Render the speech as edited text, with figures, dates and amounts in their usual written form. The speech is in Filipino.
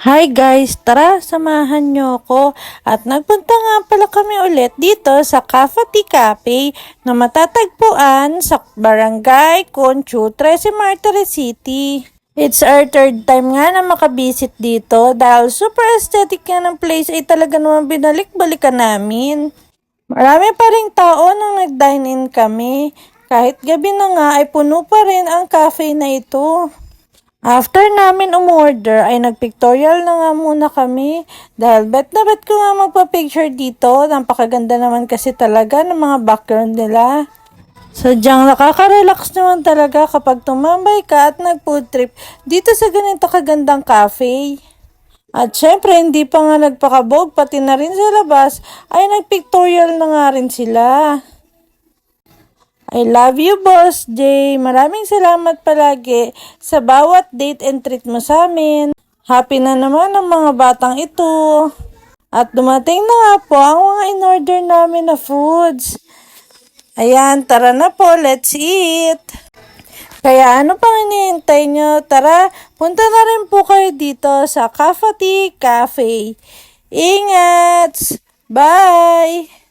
Hi guys, tara samahan nyo ako at nagpunta nga pala kami ulit dito sa Cafati Cafe na matatagpuan sa Barangay Conchu, 13 Martires City. It's our third time nga na makabisit dito dahil super aesthetic nga ng place ay talaga naman binalik-balikan namin. Marami pa ring tao nung nag-dine in kami. Kahit gabi na nga ay puno pa rin ang cafe na ito. After namin umorder ay nagpictorial na nga muna kami dahil bet na bet ko nga magpa-picture dito. Napakaganda naman kasi talaga ng mga background nila. Sadyang nakaka-relax naman talaga kapag tumambay ka at nag-food trip dito sa ganito kagandang cafe. At syempre hindi pa nga nagpakabog pati na rin sa labas ay nagpictorial na nga rin sila. I love you, Boss Jay. Maraming salamat palagi sa bawat date and treat mo sa amin. Happy na naman ang mga batang ito. At dumating na nga po ang mga in-order namin na foods. Ayan, tara na po, let's eat. Kaya ano pang hinihintay nyo? Tara, punta na rin po kayo dito sa Cafati Cafe. Ingat! Bye!